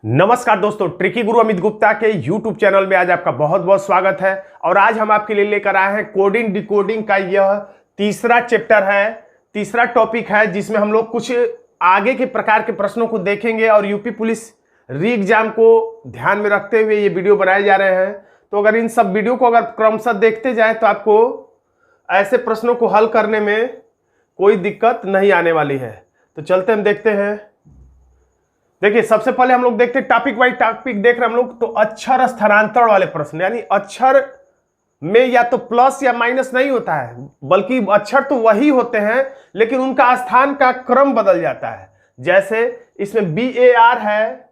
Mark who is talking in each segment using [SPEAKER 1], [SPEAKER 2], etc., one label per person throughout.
[SPEAKER 1] नमस्कार दोस्तों, ट्रिकी गुरु अमित गुप्ता के YouTube चैनल में आज आपका बहुत बहुत स्वागत है। और आज हम आपके लिए लेकर आए हैं कोडिंग डिकोडिंग का यह तीसरा चैप्टर है, तीसरा टॉपिक है, जिसमें हम लोग कुछ आगे के प्रकार के प्रश्नों को देखेंगे और यूपी पुलिस री एग्जाम को ध्यान में रखते हुए ये वीडियो बनाए जा रहे हैं। तो अगर इन सब वीडियो को अगर क्रमशः देखते जाएं तो आपको ऐसे प्रश्नों को हल करने में कोई दिक्कत नहीं आने वाली है। तो चलते हम देखते हैं। देखिए, सबसे पहले हम लोग देखते हैं टॉपिक वाइज टॉपिक देख रहे हैं हम लोग। तो अक्षर स्थानांतरण वाले प्रश्न, यानी अक्षर में या तो प्लस या माइनस नहीं होता है, बल्कि अक्षर तो वही होते हैं लेकिन उनका स्थान का क्रम बदल जाता है। जैसे इसमें BAR है,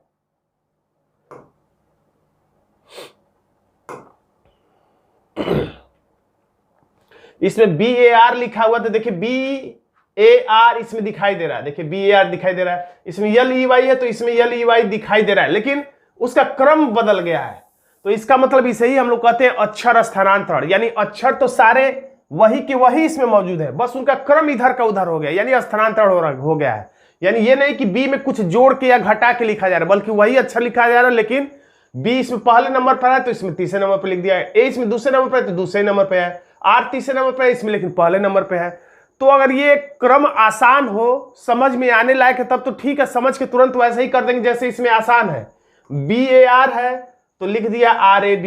[SPEAKER 1] इसमें BAR लिखा हुआ, तो देखिए BAR इसमें दिखाई दे रहा है। देखिए BAR दिखाई दे रहा है, इसमें LEY है तो इसमें LEY दिखाई दे रहा है, लेकिन उसका क्रम बदल गया है। तो इसका मतलब इसे ही हम लोग कहते हैं अक्षर स्थानांतरण, यानी अक्षर तो सारे वही के वही इसमें मौजूद है, बस उनका क्रम इधर का उधर हो गया, यानी स्थानांतरण हो गया है। यानी ये नहीं कि बी में कुछ जोड़ के या घटा के लिखा जा रहा है, बल्कि वही अक्षर लिखा जा रहा है, लेकिन बी इसमें पहले नंबर पर है तो इसमें तीसरे नंबर पर लिख दिया है, ए इसमें दूसरे नंबर पर है तो दूसरे नंबर पर है, आर तीसरे नंबर पर है इसमें लेकिन पहले नंबर पर है। तो अगर ये क्रम आसान हो, समझ में आने लायक है, तब तो ठीक है, समझ के तुरंत वैसे ही कर देंगे जैसे इसमें आसान है। BAR है तो लिख दिया RAB,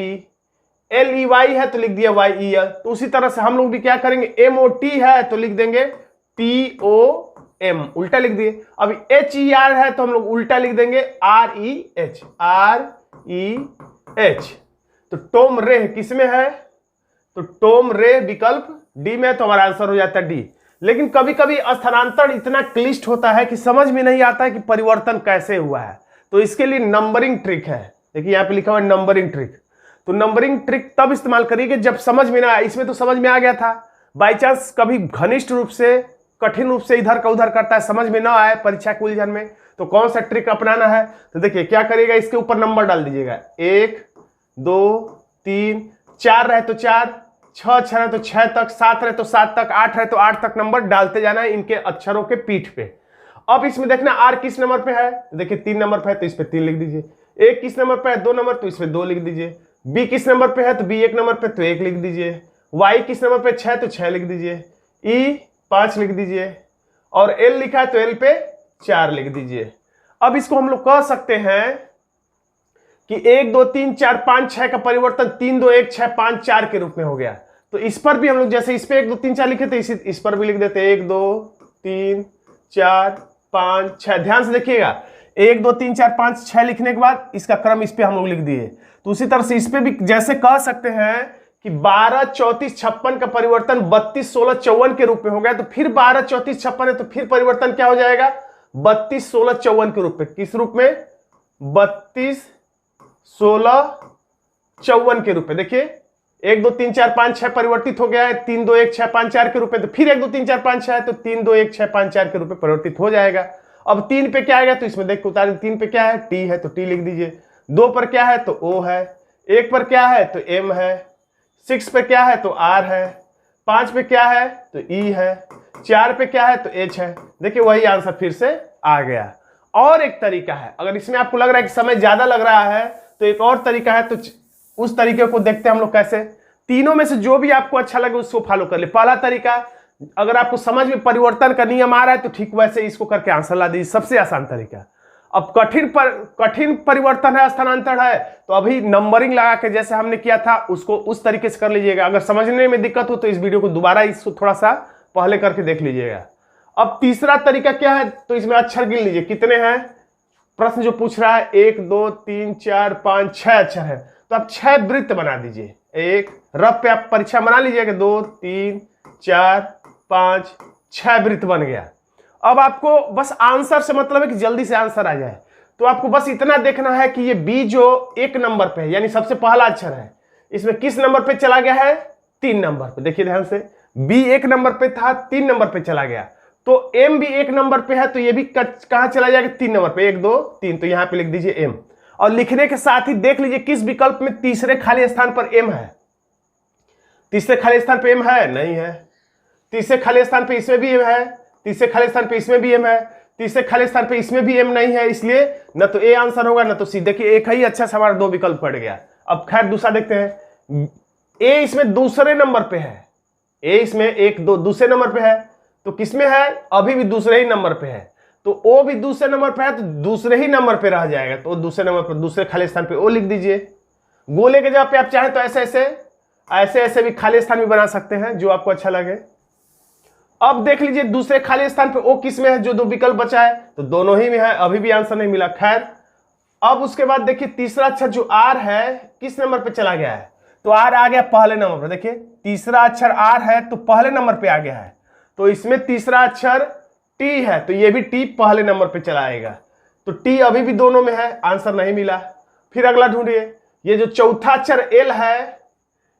[SPEAKER 1] LEY है तो लिख दिया YEL। तो उसी तरह से हम लोग भी क्या करेंगे, MOT है तो लिख देंगे TOM, उल्टा लिख दिए। अभी HER है तो हम लोग उल्टा लिख देंगे REH। तो टोम रे किसमें है, तो टोम रे विकल्प डी में, तो हमारा आंसर हो जाता है डी। लेकिन कभी कभी स्थानांतरण इतना क्लिष्ट होता है कि समझ में नहीं आता है कि परिवर्तन कैसे हुआ है, तो इसके लिए नंबरिंग ट्रिक है। देखिए यहाँ पे लिखा हुआ है नंबरिंग ट्रिक। तो नंबरिंग ट्रिक तब इस्तेमाल करिए जब समझ में ना आए। इसमें तो समझ में आ गया था, बाई चांस कभी घनिष्ठ रूप से कठिन रूप से इधर का उधर करता है, समझ में ना आए परीक्षा के उलझन में, तो कौन सा ट्रिक अपनाना है। तो देखिए क्या करिएगा, इसके ऊपर नंबर डाल दीजिएगा, 1 2 3 4 रहे तो 4, 6 रहे तो 6 तक, 7 रहे तो 7 तक, 8 रहे तो 8 तक नंबर डालते जाना है इनके अक्षरों के पीठ पे। अब इसमें देखना आर किस नंबर पे है, तो देखिए 3 नंबर पे है तो इस पे 3 लिख दीजिए। ए किस नंबर पे है, 2 नंबर, तो इसमें 2 लिख दीजिए। बी किस नंबर पे है, तो बी 1 नंबर पे तो 1 लिख दीजिए। वाई किस नंबर पे 6 तो 6 लिख दीजिए। ई 5 लिख दीजिए, और एल लिखा है तो एल पे 4 लिख दीजिए। अब इसको हम लोग कह सकते हैं कि 1 2 3 4 5 6 का परिवर्तन 3 2 1 6 5 4 के रूप में हो गया। तो इस पर भी हम लोग जैसे इस पे 1 2 3 4 लिखे थे, इस पर भी लिख देते 1 2 3 4 5 6। ध्यान से देखिएगा, 1 2 3 4 5 6 लिखने के बाद इसका क्रम इस पे हम लोग लिख दिए। तो उसी तरह से इस पे भी जैसे कह सकते हैं कि 12 34 56 का परिवर्तन 32 16 54 के रूप में हो गया, तो फिर 12 34 56 है तो फिर परिवर्तन क्या हो जाएगा, 32 16 54 के रूप में। किस रूप में, 32 16 54 के रूप में। देखिए 1 2 3 4 5 6 परिवर्तित हो गया है 3 2 1 6 5 4 के रूप में, तो फिर 1 2 3 4 5 6 है तो 3 2 1 6 5 4 के रूप में परिवर्तित हो जाएगा। अब 3 पे क्या आएगा, तो इसमें देख के उतार, 3 पे क्या है, टी है तो टी लिख दीजिए। 2 पर क्या है, तो ओ है। 1 पर क्या है, तो एम है। 6 पे क्या है, तो आर है। 5 पे क्या है, तो ई है। 4 पे क्या है, तो एच है। देखिए वही आंसर फिर से आ गया। और एक तरीका है, अगर इसमें आपको लग रहा है कि समय ज्यादा लग रहा है तो एक और तरीका है, तो उस तरीके को देखते हैं हम लोग कैसे। तीनों में से जो भी आपको अच्छा लगे उसको फॉलो कर ले। पहला तरीका, अगर आपको समझ में परिवर्तन का नियम आ रहा है तो ठीक वैसे इसको करके आंसर ला दीजिए, सबसे आसान तरीका। अब कठिन परिवर्तन है, स्थानांतरण है, तो अभी नंबरिंग लगा के जैसे हमने किया था उसको उस तरीके से कर लीजिएगा। अगर समझने में दिक्कत हो तो इस वीडियो को दोबारा इसको थोड़ा सा पहले करके देख लीजिएगा। अब तीसरा तरीका क्या है, तो इसमें अक्षर गिन लीजिए कितने हैं। प्रश्न जो पूछ रहा है 1 2 3 4 5 6 अक्षर है, तो आप 6 वृत्त बना दीजिए। एक रफ पे आप परीक्षा बना लीजिएगा, 2 3 4 5 6 वृत्त बन गया। अब आपको बस आंसर से मतलब है कि जल्दी से आंसर आ जाए, तो आपको बस इतना देखना है कि ये बी जो 1 नंबर पे है, यानी सबसे पहला अक्षर है, इसमें किस नंबर पे चला गया है, 3 नंबर पे। देखिए ध्यान से, बी 1 नंबर पे था, 3 नंबर पे चला गया। तो एम भी 1 नंबर पे है, तो ये भी कहां चला जाएगा, 3 नंबर पे। 1 2 3, तो यहां पे लिख दीजिए एम। और लिखने के साथ ही देख लीजिए किस विकल्प में तीसरे खाली स्थान पर एम है। तीसरे खाली स्थान पे एम है, नहीं है। तीसरे खाली स्थान पे इसमें भी एम है, तीसरे खाली स्थान पे इसमें भी एम है, तीसरे खाली स्थान पे इसमें भी m नहीं है, इसलिए न तो a आंसर होगा न तो c। देखिए एक ही अच्छा से हमारा दो विकल्प पड़ गया। अब खैर दूसरा देखते हैं। a इसमें दूसरे नंबर पे है, a इसमें एक दो दूसरे नंबर पे है, तो किसमें है? अभी भी दूसरे ही नंबर पे है। तो o भी दूसरे नंबर पे है, तो दूसरे ही नंबर पे रह जाएगा, तो दूसरे नंबर पर दूसरे खाली स्थान पे o लिख दीजिए। गोले के जगह पे आप चाहें तो ऐसे ऐसे भी खाली स्थान भी बना सकते हैं, जो आपको अच्छा लगे। अब देख लीजिए दूसरे खाली स्थान पे ओ किस में है, जो दो विकल्प बचा है, तो दोनों ही में है, अभी भी आंसर नहीं मिला। खैर अब उसके बाद देखिए तीसरा अक्षर जो आर है किस नंबर पे चला गया है, तो आर आ गया पहले नंबर पर। देखिए तीसरा अक्षर आर है तो पहले नंबर पे आ गया है, तो इसमें तीसरा अक्षर टी है, तो ये भी टी पहले नंबर पे चला आएगा, तो टी अभी भी दोनों में है, आंसर नहीं मिला। फिर अगला ढूंढिए, ये जो चौथा अक्षर एल है,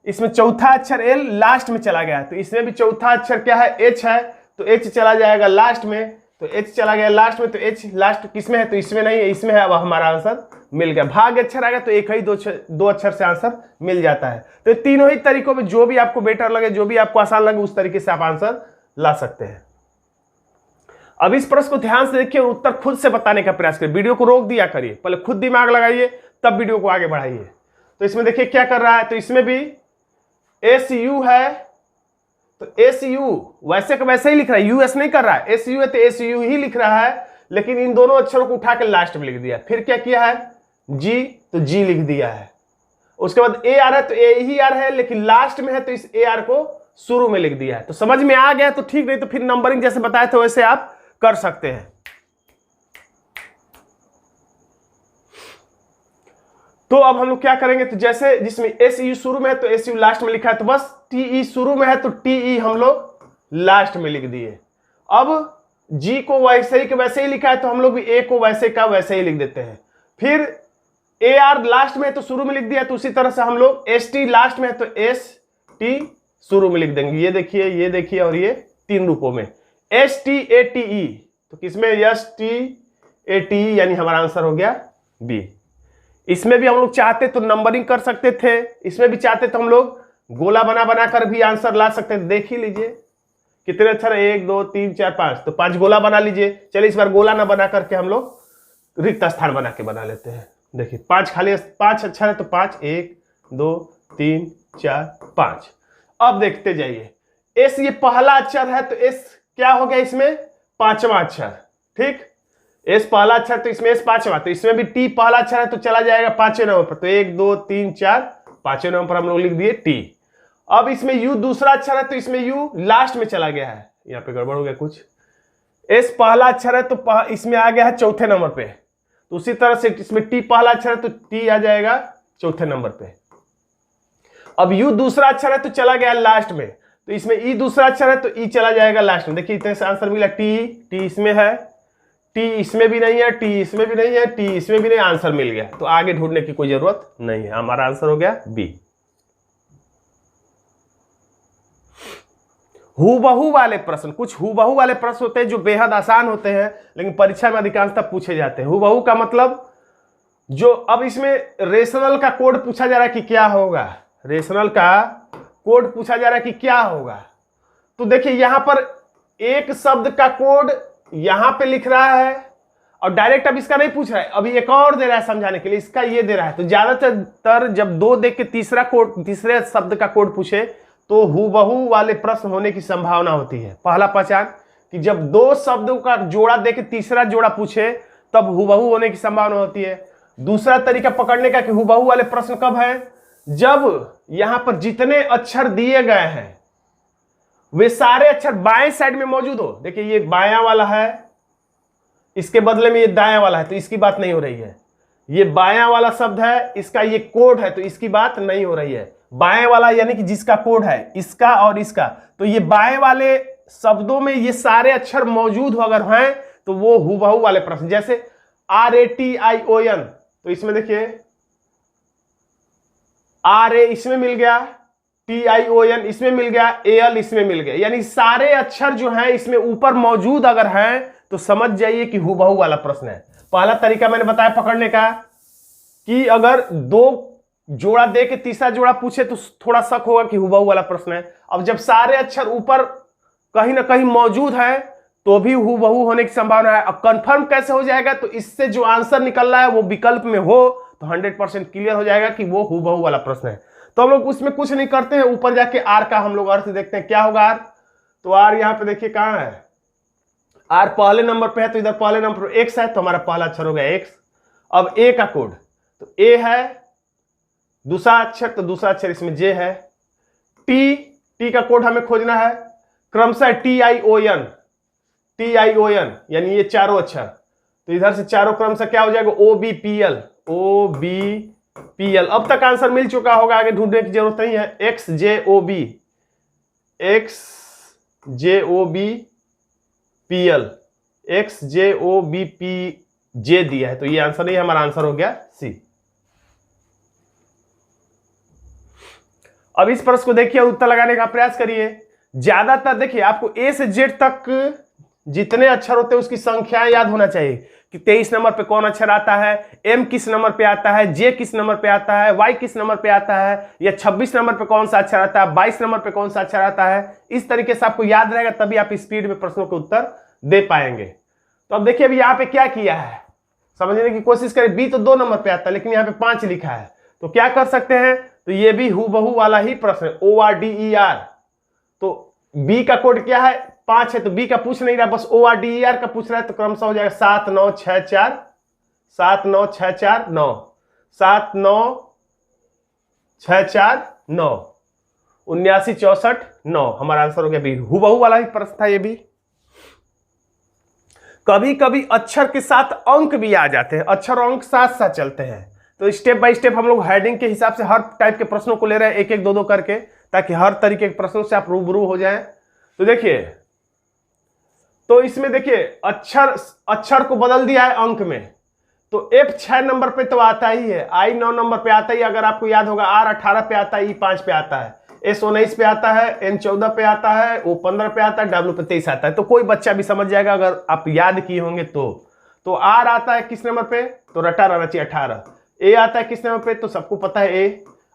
[SPEAKER 1] इसमें चौथा अक्षर एल लास्ट में चला गया है, तो इसमें भी चौथा अक्षर क्या है? एच है, तो एच चला जाएगा लास्ट में, तो एच चला गया लास्ट में, तो एच लास्ट किसमें है? तो इसमें नहीं है, इसमें है। अब हमारा आंसर मिल गया। भाग्य अक्षर आ गया तो एक ही दो अक्षर से आंसर मिल जाता है। तो तीनों ही तरीकों में जो भी आपको बेटर लगे, जो भी आपको आसान लगे, उस तरीके से आप आंसर ला सकते हैं। अब इस प्रश्न को ध्यान से देखिए, उत्तर खुद से बताने का प्रयास करिए, वीडियो को रोक दिया करिए, पहले खुद दिमाग लगाइए तब वीडियो को आगे बढ़ाइए। तो इसमें देखिए क्या कर रहा है, तो इसमें भी SU है, तो SU वैसे का वैसे ही लिख रहा है, US नहीं कर रहा है, SU है तो SU ही लिख रहा है, लेकिन इन दोनों अक्षरों को उठा के लास्ट में लिख दिया। फिर क्या किया है? G, तो G लिख दिया है। उसके बाद AR है तो A ही R है, लेकिन लास्ट में है तो इस AR को शुरू में लिख दिया है। तो समझ में आ गया तो ठीक, नहीं तो फिर नंबरिंग जैसे बताया था वैसे आप कर सकते हैं। तो अब हम लोग क्या करेंगे, तो जैसे जिसमें SU शुरू में है तो SU लास्ट में लिखा है, तो बस TE शुरू में है तो TE हम लोग लास्ट में लिख दिए। अब G को वैसे ही के वैसे ही लिखा है, तो हम लोग भी A को वैसे का वैसे ही लिख देते हैं। फिर AR लास्ट में है तो शुरू में लिख दिया, तो उसी तरह से हम लोग ST लास्ट में है तो ST शुरू में लिख देंगे। ये देखिए और ये तीन रूपों में STATE, तो किसमें? STATE, यानी हमारा आंसर हो गया B। इसमें भी हम लोग चाहते तो नंबरिंग कर सकते थे, इसमें भी चाहते तो हम लोग गोला बना कर भी आंसर ला सकते थे। देख ही लीजिए कितने अक्षर, 1 2 3 4 5, तो 5 गोला बना लीजिए। चलिए इस बार गोला ना बना करके हम लोग रिक्त स्थान बना लेते हैं। देखिए 5 अक्षर है तो 5, 1 2 3 4 5। अब देखते जाइए, एस ये पहला अक्षर है तो एस क्या हो गया? इसमें पांचवा अक्षर, ठीक। एस पहला अक्षर तो इसमें एस पांचवा, तो इसमें भी टी पहला अक्षर है तो चला जाएगा पांचवें नंबर पर, तो 1 2 3 4 पांचवें नंबर पर हम लोग लिख दिए टी। अब इसमें यू दूसरा अक्षर है तो इसमें यू लास्ट में चला गया है, यहाँ पे गड़बड़ हो गया कुछ। एस पहला अक्षर है तो इसमें आ गया है चौथे नंबर पे, तो उसी तरह से इसमें टी पहला अक्षर है तो टी आ जाएगा चौथे नंबर पे। अब यू दूसरा अक्षर है तो चला गया लास्ट में, तो इसमें ई दूसरा अक्षर है तो ई चला जाएगा लास्ट में। देखिए इतने से आंसर मिला, टी इसमें है, टी इसमें भी नहीं है, टी इसमें भी नहीं है, टी इसमें भी नहीं, आंसर मिल गया। तो आगे ढूंढने की कोई जरूरत नहीं है, हमारा आंसर हो गया बी। हूबहू वाले प्रश्न, कुछ हूबहू वाले प्रश्न होते हैं जो बेहद आसान होते हैं, लेकिन परीक्षा में अधिकांशतः पूछे जाते हैं। हूबहू का मतलब जो, अब इसमें रेशनल का कोड पूछा जा रहा है कि क्या होगा, रेशनल का कोड पूछा जा रहा है कि क्या होगा। तो देखिए यहां पर एक शब्द का कोड यहां पे लिख रहा है और डायरेक्ट अब इसका नहीं पूछ रहा है, अभी एक और दे रहा है समझाने के लिए, इसका ये दे रहा है। तो ज्यादातर जब दो देख के तीसरे शब्द का कोड पूछे तो हूबहू वाले प्रश्न होने की संभावना होती है। पहला पहचान कि जब दो शब्दों का जोड़ा दे के तीसरा जोड़ा पूछे तब हूबहू होने की संभावना होती है। दूसरा तरीका पकड़ने का कि हूबहू वाले प्रश्न कब है, जब यहां पर जितने अक्षर दिए गए हैं वे सारे अक्षर बाएं साइड में मौजूद हो। देखिए ये बायां वाला है, इसके बदले में ये दायां वाला है, तो इसकी बात नहीं हो रही है। ये बायां वाला शब्द है, इसका ये कोड है, तो इसकी बात नहीं हो रही है। बाएं वाला यानी कि जिसका कोड है इसका और इसका, तो ये बाएं वाले शब्दों में ये सारे अक्षर मौजूद हो अगर हैं तो वो हूबहू वाले प्रश्न। जैसे RATION, तो इसमें देखिए RA इसमें मिल गया, TION इसमें मिल गया, AL इसमें मिल गया, यानी सारे अक्षर जो हैं इसमें ऊपर मौजूद अगर हैं तो समझ जाइए कि हूबहू वाला प्रश्न है। पहला तरीका मैंने बताया पकड़ने का कि अगर दो जोड़ा दे के तीसरा जोड़ा पूछे तो थोड़ा शक होगा कि हूबहू वाला प्रश्न है। अब जब सारे अक्षर ऊपर कहीं ना कहीं मौजूद है तो भी हूबहू होने की संभावना है। अब कंफर्म कैसे हो जाएगा, तो इससे जो आंसर निकल रहा है वो विकल्प में हो तो 100% क्लियर हो जाएगा कि वो हूबहू वाला प्रश्न है। तो हम लोग उसमें कुछ नहीं करते हैं, ऊपर जाके आर का हम लोग अर्थ देखते हैं क्या होगा आर। तो आर यहाँ पे देखिए कहाँ है, आर पहले नंबर पे है, तो इधर पहले नंबर पर एक्स है, तो हमारा पहला अक्षर हो गया एक्स। अब ए का कोड, तो ए है दूसरा अक्षर, तो दूसरा अक्षर इसमें जे है। टी, टी का कोड हमें खोजना है क्रमशः TION, TION यानी ये चारों अक्षर। तो इधर से चारों क्रमशः क्या हो जाएगा, OBPL, OBPL। अब तक आंसर मिल चुका होगा, आगे ढूंढने की जरूरत नहीं है। XJOBPL, XJOBPJ दिया है, तो ये आंसर नहीं, हमारा आंसर हो गया सी। अब इस प्रश्न को देखिए, उत्तर लगाने का प्रयास करिए। ज्यादातर देखिए आपको ए से जेड तक जितने अक्षर होते हैं उसकी संख्या याद होना चाहिए कि 23 नंबर पे कौन अक्षर आता है, एम किस नंबर पे आता है, जे किस नंबर पे आता है, वाई किस नंबर पे आता है, या 26 नंबर पे कौन सा अक्षर आता है, 22 नंबर पे कौन सा अक्षर आता है। इस तरीके से आपको याद रहेगा, तभी आप स्पीड में प्रश्नों के उत्तर दे पाएंगे। तो अब देखिए अभी यहाँ पे क्या किया है, समझने की कोशिश करें। बी तो 2 नंबर पे आता है, लेकिन यहाँ पे 5 लिखा है, तो क्या कर सकते हैं, तो ये भी हूबहू वाला ही प्रश्न है, ORDER। तो बी का कोड क्या है, 5 है, तो बी का पूछ नहीं रहा, बस ORDER का पूछ रहा है। तो क्रमशः हो जाएगा 7 9 6 4 7 9 6 4 9 7 9 6 4 9 79 64 9, हमारा आंसर हो गया बी। हूबहू वाला ही प्रश्न था ये भी। कभी कभी अक्षर के साथ अंक भी आ जाते हैं, अक्षर और अंक साथ साथ चलते हैं। तो स्टेप बाय स्टेप हम लोग हेडिंग के हिसाब से हर टाइप के प्रश्नों को ले रहे हैं, एक एक दो दो करके, ताकि हर तरीके के प्रश्नों से आप रूबरू हो जाएं। तो देखिए, तो इसमें देखिए अक्षर को बदल दिया है अंक में। तो F 6 नंबर पे तो आता ही है, I 9 नंबर पे आता ही, अगर आपको याद होगा, R 18 पे आता है, E 5 पे आता है, S 19 पे आता है, N 14 पे आता है, O 15 पे आता है, W पे 23 आता है। तो कोई बच्चा भी समझ जाएगा अगर आप याद किए होंगे तो R आता है किस नंबर पे, तो रटा रहना चाहिए 18। A आता है किस नंबर पे, तो सबको पता है A।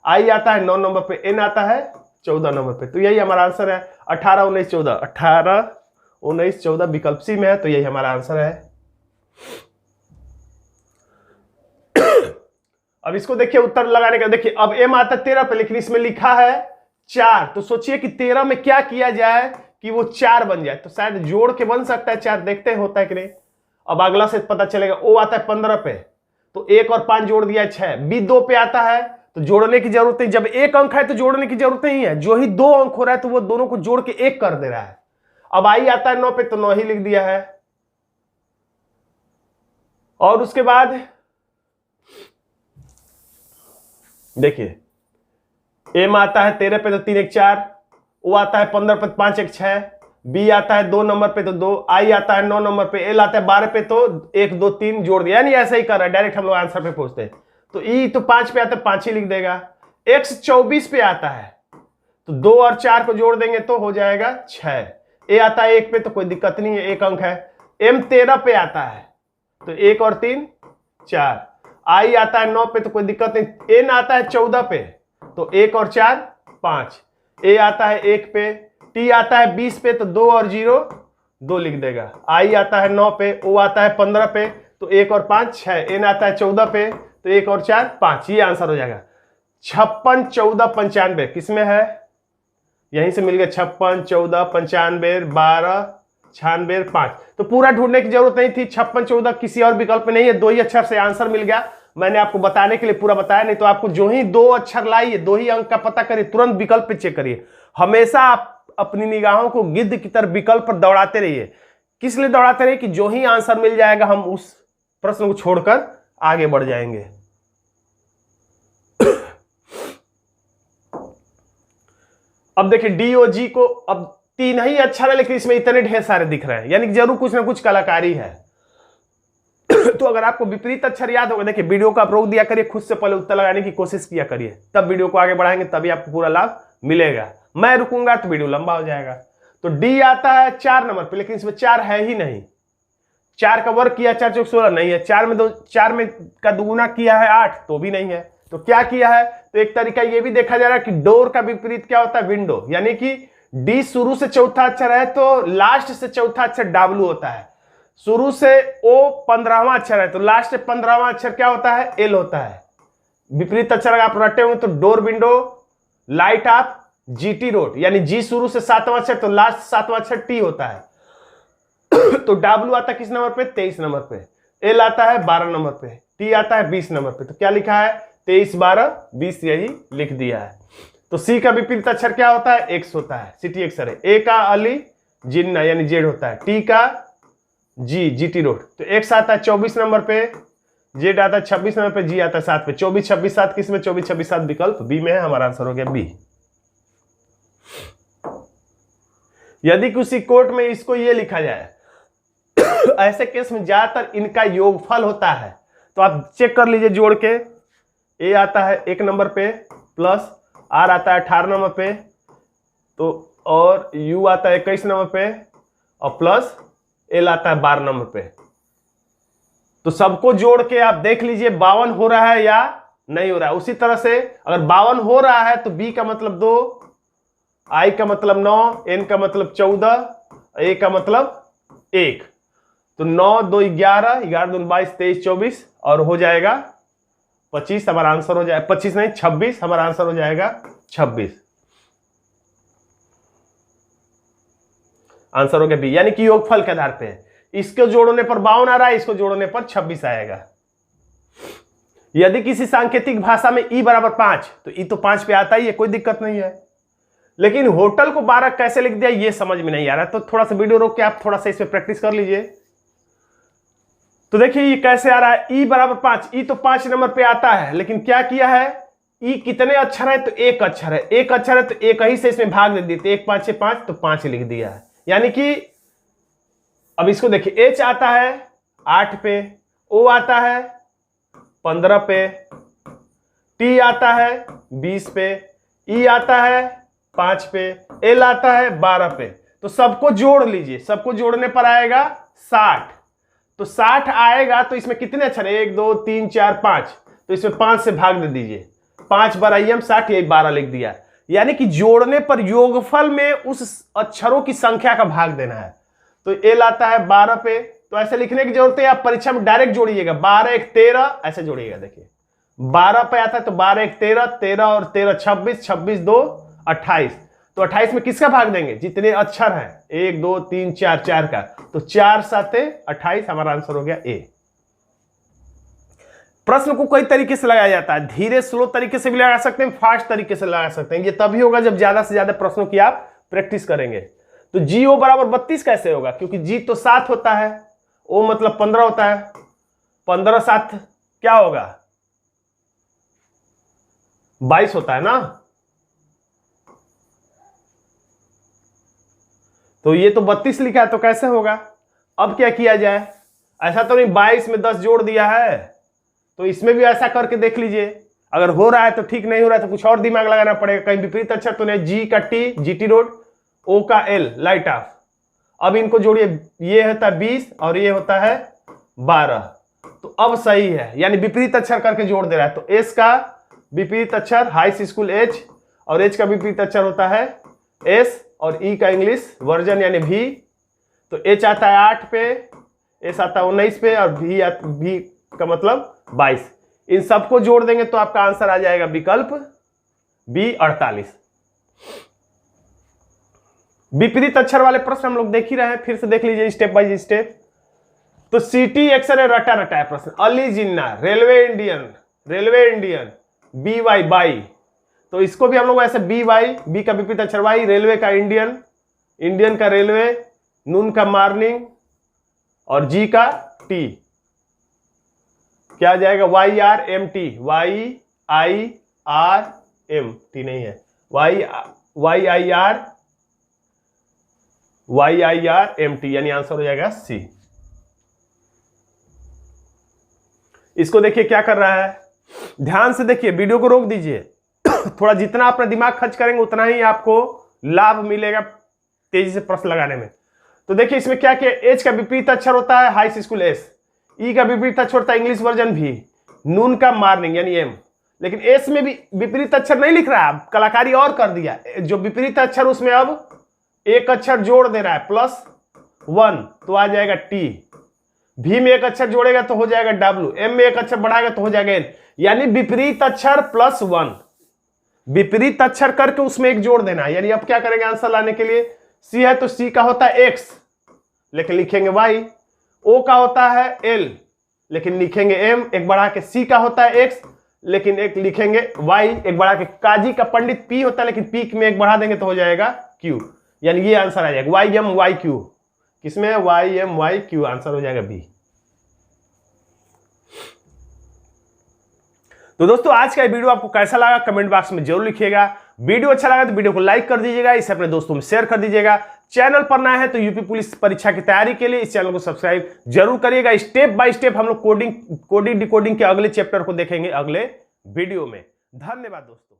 [SPEAKER 1] I आता है 9 नंबर पे, N आता है 14 नंबर पे। तो यही हमारा आंसर है 18 19 14, 18 19 14 विकल्प सी में है, तो यही हमारा आंसर है। अब इसको देखिए उत्तर लगाने का, देखिए अब M आता है 13 पे, लेकिन इसमें लिखा है 4। तो सोचिए कि 13 में क्या किया जाए कि वो 4 बन जाए, तो शायद जोड़ के बन सकता है 4, देखते हैं होता है कि नहीं। अब अगला से पता चलेगा। O आता है 15 पे, तो 1 और 5 जोड़ दिया है 6। B 2 पे आता है, तो जोड़ने की जरूरत नहीं, जब एक अंक है तो जोड़ने की जरूरत नहीं है, जो ही 2 अंक हो रहा है तो वो दोनों को जोड़ के 1 कर दे रहा है। अब I आता है 9 पे, तो 9 ही लिख दिया है। और उसके बाद देखिए M आता है 13 पे, तो 3 1 4, O आता है 15 पे, 5 1 6, B आता है 2 नंबर पे, तो 2, I आता है 9 नंबर पे, L आता है 12 पे, तो 1 2 3 जोड़ दिया, यानी ऐसा ही कर रहा है, डायरेक्ट हम लोग आंसर पे पहुंचते हैं। तो E तो 5 पे आता है, 5 ही लिख देगा। X 24 पे आता है, तो 2 और 4 को जोड़ देंगे तो हो जाएगा 6। A आता है 1 पे, तो कोई दिक्कत नहीं है, 1 अंक है। M 13 पे आता है, तो 1 और 3 4। I आता है 9 पे, तो कोई दिक्कत नहीं। N आता है 14 पे, तो 1 और 4 5। A आता है 1 पे, T आता है 20 पे, तो 2 और 0 2 लिख देगा। I आता है 9 पे, O आता है 15 पे, तो 1 और 5 6। N आता है 14 पे, तो 1 और 4 5, ये आंसर हो जाएगा। 56 14 95 किसमें है, यहीं से मिल गया। 56 14 95 12 96 5, तो पूरा ढूंढने की जरूरत नहीं थी। 56 14 किसी और विकल्प में नहीं है, 2 ही अक्षर से आंसर मिल गया। मैंने आपको बताने के लिए पूरा बताया, नहीं तो आपको जो ही 2 अक्षर लाइए, 2 ही अंक का पता करिए, तुरंत विकल्प पे चेक करिए। हमेशा आप अपनी निगाहों को गिद्ध की तरह विकल्प पर दौड़ाते रहिए। किस लिए दौड़ाते रहिए, कि जो ही आंसर मिल जाएगा हम उस प्रश्न को छोड़कर आगे बढ़ जाएंगे। अब देखिए DOG को, अब 3 ही अक्षर है, लेकिन इसमें इतने ढेर सारे दिख रहे हैं, यानी जरूर कुछ ना कुछ कलाकारी है। तो अगर आपको विपरीत अक्षर याद होगा, देखिए वीडियो को आप रोक दिया करिए, खुद से पहले उत्तर लगाने की कोशिश किया करिए, तब वीडियो को आगे बढ़ाएंगे, तभी आपको पूरा लाभ मिलेगा। मैं रुकूंगा तो वीडियो लंबा हो जाएगा। तो D आता है 4 नंबर पे, लेकिन इसमें 4 है ही नहीं। 4 का वर्ग किया 4 चौक 16 नहीं है। 4 में का दुगुना किया है 8, तो भी नहीं है। तो क्या किया है, तो एक तरीका ये भी देखा जा रहा है कि डोर का विपरीत क्या होता है, विंडो, यानी कि डी शुरू से चौथा अक्षर है तो लास्ट से चौथा अक्षर डब्ल्यू होता है। शुरू से ओ 15वां अक्षर है तो लास्ट से 15वां अक्षर क्या होता है? एल होता है। विपरीत अक्षर अगर आप रटे होंगे तो door, window, light of, GT road, यानी जी शुरू से 7वां अक्षर तो लास्ट 7वां अक्षर टी होता है। तो डब्ल्यू आता है किस नंबर पे? 23 नंबर पे। एल आता है 12 नंबर पे। टी आता है 20 नंबर पे। तो क्या लिखा है? 23, 12, 20 यही लिख दिया है। तो सी का विपरीत अक्षर क्या होता है? एक्स होता है, सिटी अक्षर है। ए का अली, जिन्ना यानी जेड होता है। टी का जी, जीटी रोड। तो एक्स आता है 24 नंबर पे, जेड आता है 26 नंबर पे, जी आता है 7 पे। 24, 26, 7 किस में? 24, 26, 7 विकल्प बी में है। हमारा आंसर हो गया बी। यदि किसी कोर्ट में इसको ये लिखा जाए ऐसे केस में ज्यादातर इनका योगफल होता है, तो आप चेक कर लीजिए जोड़ के। ए आता है 1 नंबर पे, प्लस आर आता है 18 नंबर पे, तो और यू आता है 21 नंबर पे, और प्लस एल आता है 12 नंबर पे। तो सबको जोड़ के आप देख लीजिए 52 हो रहा है या नहीं हो रहा है। उसी तरह से अगर 52 हो रहा है तो बी का मतलब 2, आई का मतलब 9, एन का मतलब 14, ए का मतलब 1। तो 9, 2, 11, 11, 2, 22, 23, 24 और हो जाएगा 25। हमारा आंसर हो जाएगा 25 नहीं 26। हमारा आंसर हो जाएगा 26। आंसर हो गया बी, यानी कि योगफल के आधार पे है। इसको जोड़ने पर 52 आ रहा है, इसको जोड़ने पर 26 आएगा। यदि किसी सांकेतिक भाषा में ई बराबर 5, तो ई तो 5 पे आता ही है, कोई दिक्कत नहीं है। लेकिन होटल को 12 कैसे लिख दिया ये समझ में नहीं आ रहा, तो थोड़ा सा वीडियो रोक के आप थोड़ा सा इस पे प्रैक्टिस कर लीजिए। तो देखिए ये कैसे आ रहा है? ई बराबर 5, ई तो 5 नंबर पे आता है, लेकिन क्या किया है? ई कितने अक्षर है? तो एक अक्षर है। एक अक्षर है तो एक ही से इसमें भाग दे दिए, तो 1, 5, 6, 5, तो 5 लिख दिया है। यानी कि अब इसको देखिए, एच आता है 8 पे, ओ आता है 15 पे, टी आता है 20 पे, ई आता है 5 पे, एल आता है 12 पे। तो सबको जोड़ लीजिए, सबको जोड़ने पर आएगा 60। तो 60 आएगा तो इसमें कितने अक्षर है? 1, 2, 3, 4, 5, तो इसमें 5 से भाग दे दीजिए। 5 बार आई एम 60, यही 12 लिख दिया। यानी कि जोड़ने पर योगफल में उस अक्षरों की संख्या का भाग देना है। तो एल आता है 12 पे, तो ऐसे लिखने की जरूरत है, आप परीक्षा में डायरेक्ट जोड़िएगा। 12, 1, 13 ऐसे जोड़िएगा। देखिए 12 पे आता है तो 12, 1, 13, 13 और 13 26, 26, 2, 28। तो 28 में किसका भाग देंगे? जितने अक्षर हैं, 1, 2, 3, 4, 4 का। तो 4, 7, 28। हमारा आंसर हो गया ए। प्रश्न को कई तरीके से लगाया जाता है, धीरे स्लो तरीके से भी लगा सकते हैं, फास्ट तरीके से लगा सकते हैं। ये तभी होगा जब ज्यादा से ज्यादा प्रश्नों की आप प्रैक्टिस करेंगे। तो जी ओ बराबर 32 कैसे होगा? क्योंकि जी तो 7 होता है, ओ मतलब 15 होता है। 15, 7 क्या होगा? 22 होता है ना। तो ये तो 32 लिखा है, तो कैसे होगा? अब क्या किया जाए? ऐसा तो नहीं 22 में 10 जोड़ दिया है, तो इसमें भी ऐसा करके देख लीजिए। अगर हो रहा है तो ठीक, नहीं हो रहा है तो कुछ और दिमाग लगाना पड़ेगा। कहीं विपरीत अक्षर तो नहीं, जी का टी, जीटी रोड, ओ का एल, लाइट ऑफ। अब इनको जोड़िए, ये होता है 20 और ये होता है 12। तो अब सही है, यानी विपरीत अक्षर करके जोड़ दे रहा है। तो एस का विपरीत अक्षर हाई स्कूल एच, और एच का विपरीत अक्षर होता है एस, और ई का इंग्लिश वर्जन यानी भी। तो एच आता है 8 पे, एस आता है 19 पे, और भी का मतलब 22। इन सबको जोड़ देंगे तो आपका आंसर आ जाएगा विकल्प बी 48। विपरीत अक्षर वाले प्रश्न हम लोग देख ही रहे हैं, फिर से देख लीजिए स्टेप बाय स्टेप। तो सिटी अक्षर है, रटा रटा है प्रश्न। Ali Jinnah, railway Indian, B Y by. तो इसको भी हम लोग ऐसे बी वाई, बी का विपरीत अक्षर वाई, रेलवे का इंडियन का रेलवे, नून का मॉर्निंग, और जी का टी। क्या आ जाएगा? Y R M T, Y I R M T नहीं है, Y I R M T, यानी आंसर हो जाएगा सी। इसको देखिए क्या कर रहा है, ध्यान से देखिए, वीडियो को रोक दीजिए। थोड़ा जितना अपना दिमाग खर्च करेंगे उतना ही आपको लाभ मिलेगा तेजी से प्रश्न लगाने में। तो देखिए इसमें क्या किया, एच का विपरीत अक्षर होता है हाई स्कूल एस, ई का विपरीत अक्षर होता है इंग्लिश वर्जन भी, नून का मॉर्निंग यानी एम। लेकिन एस में भी विपरीत अक्षर नहीं लिख रहा है, कलाकारी और कर दिया। जो विपरीत अक्षर उसमें अब एक अक्षर जोड़ देना है +1 तो आ जाएगा T। V में एक अक्षर जोड़ेगा तो हो जाएगा W। M में एक अक्षर बढ़ाएगा तो हो जाएगा N। यानी विपरीत अक्षर +1, विपरीत अक्षर करके उसमें एक जोड़ देना है। यानी अब क्या करेंगे आंसर लाने के लिए, C है तो C का होता है X लेकिन लिखेंगे Y, O का होता है L लेकिन लिखेंगे M, एक बढ़ा के C का होता है X लेकिन एक लिखेंगे Y, एक बढ़ा के काजी का पंडित P होता है लेकिन P में एक बढ़ा देंगे तो हो जाएगा Q। यानी ये आंसर आ जाएगा YMYQ। किसमें है YMYQ, आंसर हो जाएगा B। तो दोस्तों आज का वीडियो आपको कैसा लगा कमेंट बॉक्स में जरूर लिखिएगा। वीडियो अच्छा लगा तो वीडियो को लाइक कर दीजिएगा, इसे अपने दोस्तों में शेयर कर दीजिएगा। चैनल पर नया है तो यूपी पुलिस परीक्षा की तैयारी के लिए इस चैनल को सब्सक्राइब जरूर करिएगा। स्टेप बाय स्टेप हम लोग कोडिंग डिकोडिंग के अगले चैप्टर को देखेंगे अगले वीडियो में। धन्यवाद दोस्तों।